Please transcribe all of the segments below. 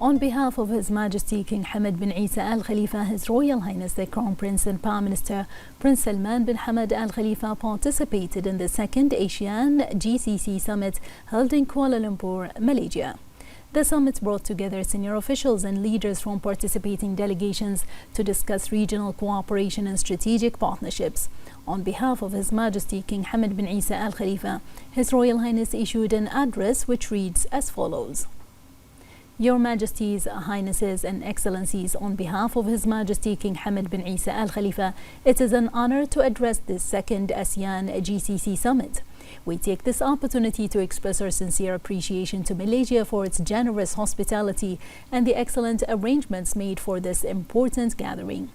On behalf of His Majesty King Hamad bin Isa Al Khalifa, His Royal Highness the Crown Prince and Prime Minister Prince Salman bin Hamad Al Khalifa participated in the second ASEAN-GCC Summit held in Kuala Lumpur, Malaysia. The summit brought together senior officials and leaders from participating delegations to discuss regional cooperation and strategic partnerships. On behalf of His Majesty King Hamad bin Isa Al Khalifa, His Royal Highness issued an address which reads as follows. Your Majesties, Highnesses and Excellencies, on behalf of His Majesty King Hamad bin Isa Al Khalifa, it is an honor to address this second ASEAN-GCC Summit. We take this opportunity to express our sincere appreciation to Malaysia for its generous hospitality and the excellent arrangements made for this important gathering.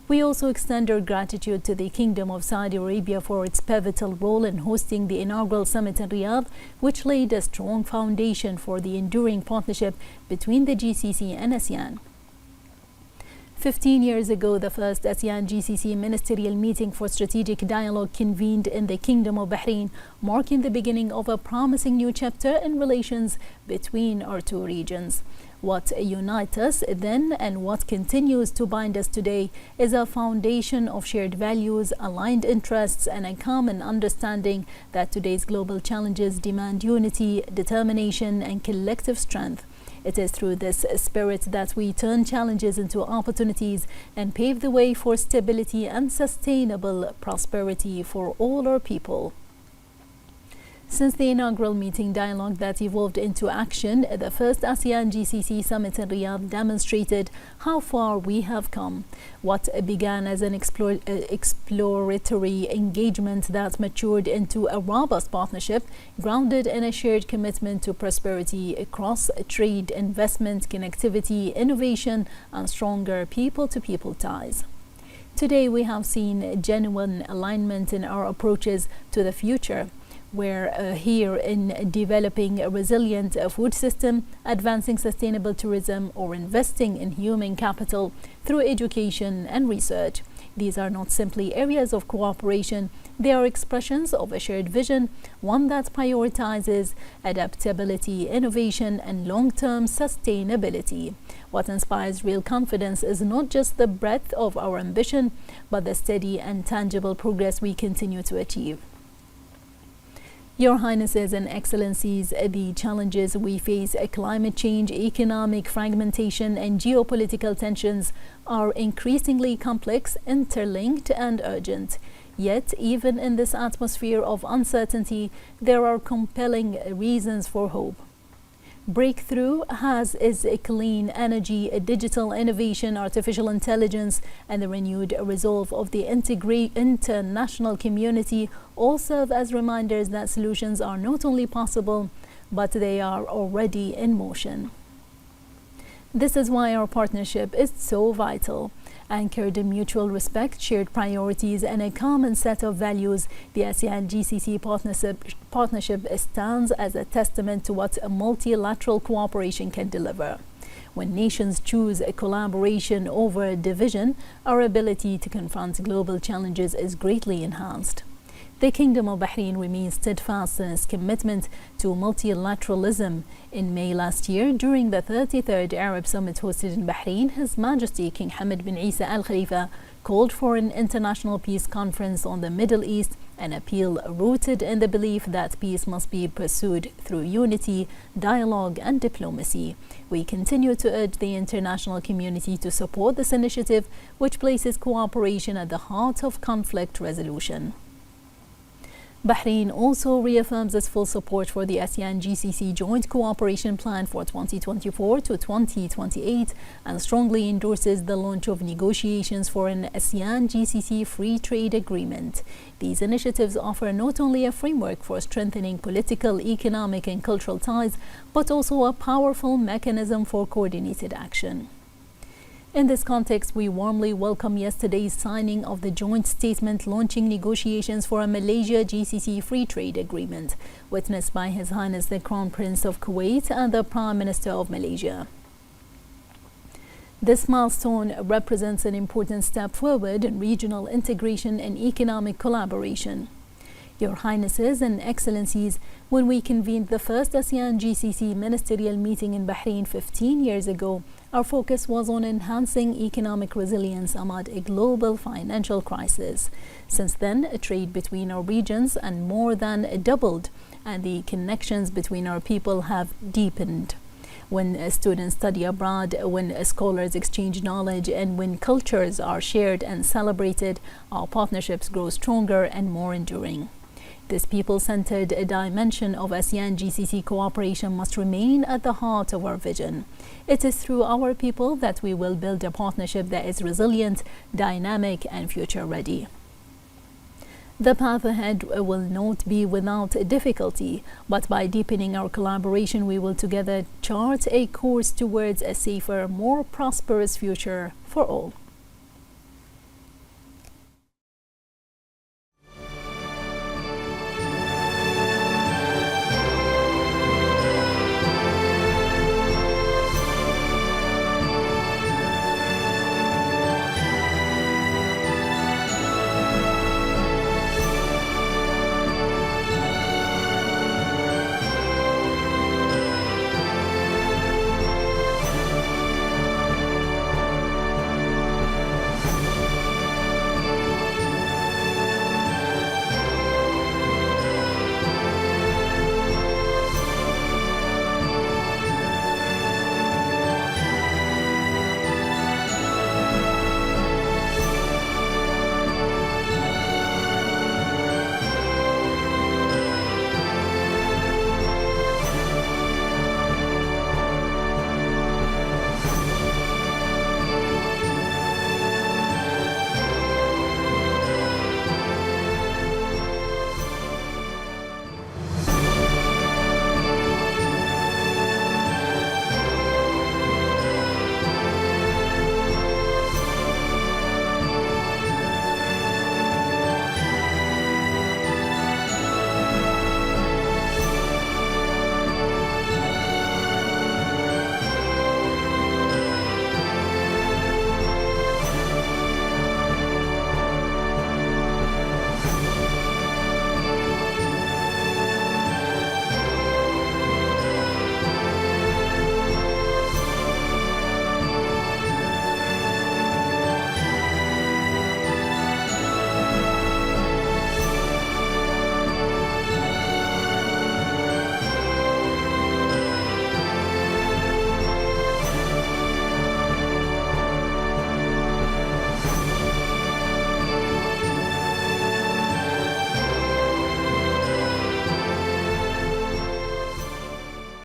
We also extend our gratitude to the Kingdom of Saudi Arabia for its pivotal role in hosting the inaugural summit in Riyadh, which laid a strong foundation for the enduring partnership between the GCC and ASEAN. 15 years ago, the first ASEAN-GCC ministerial meeting for strategic dialogue convened in the Kingdom of Bahrain, marking the beginning of a promising new chapter in relations between our two regions. What unites us then and what continues to bind us today is a foundation of shared values, aligned interests, and a common understanding that today's global challenges demand unity, determination, and collective strength. It is through this spirit that we turn challenges into opportunities and pave the way for stability and sustainable prosperity for all our people. Since the inaugural meeting dialogue that evolved into action, the first ASEAN-GCC Summit in Riyadh demonstrated how far we have come. What began as an exploratory engagement that matured into a robust partnership grounded in a shared commitment to prosperity across trade, investment, connectivity, innovation, and stronger people-to-people ties. Today, we have seen genuine alignment in our approaches to the future. We're here in developing a resilient food system, advancing sustainable tourism, or investing in human capital through education and research. These are not simply areas of cooperation, they are expressions of a shared vision, one that prioritizes adaptability, innovation, and long-term sustainability. What inspires real confidence is not just the breadth of our ambition, but the steady and tangible progress we continue to achieve. Your Highnesses and Excellencies, the challenges we face, climate change, economic fragmentation, and geopolitical tensions are increasingly complex, interlinked, and urgent. Yet, even in this atmosphere of uncertainty, there are compelling reasons for hope. Breakthrough is a clean energy, a digital innovation, artificial intelligence, and the renewed resolve of the international community all serve as reminders that solutions are not only possible, but they are already in motion. This is why our partnership is so vital. Anchored in mutual respect, shared priorities, and a common set of values, the ASEAN-GCC partnership stands as a testament to what a multilateral cooperation can deliver. When nations choose a collaboration over division, our ability to confront global challenges is greatly enhanced. The Kingdom of Bahrain remains steadfast in its commitment to multilateralism. In May last year, during the 33rd Arab Summit hosted in Bahrain, His Majesty King Hamad bin Isa Al Khalifa called for an international peace conference on the Middle East, an appeal rooted in the belief that peace must be pursued through unity, dialogue, and diplomacy. We continue to urge the international community to support this initiative, which places cooperation at the heart of conflict resolution. Bahrain also reaffirms its full support for the ASEAN-GCC Joint Cooperation Plan for 2024 to 2028 and strongly endorses the launch of negotiations for an ASEAN-GCC Free Trade Agreement. These initiatives offer not only a framework for strengthening political, economic, and cultural ties, but also a powerful mechanism for coordinated action. In this context, we warmly welcome yesterday's signing of the joint statement launching negotiations for a Malaysia-GCC Free Trade Agreement, witnessed by His Highness the Crown Prince of Kuwait and the Prime Minister of Malaysia. This milestone represents an important step forward in regional integration and economic collaboration. Your Highnesses and Excellencies, when we convened the first ASEAN-GCC ministerial meeting in Bahrain 15 years ago, our focus was on enhancing economic resilience amid a global financial crisis. Since then, trade between our regions and more than doubled, and the connections between our people have deepened. When students study abroad, when scholars exchange knowledge, and when cultures are shared and celebrated, our partnerships grow stronger and more enduring. This people-centered dimension of ASEAN-GCC cooperation must remain at the heart of our vision. It is through our people that we will build a partnership that is resilient, dynamic, and future-ready. The path ahead will not be without difficulty, but by deepening our collaboration, we will together chart a course towards a safer, more prosperous future for all.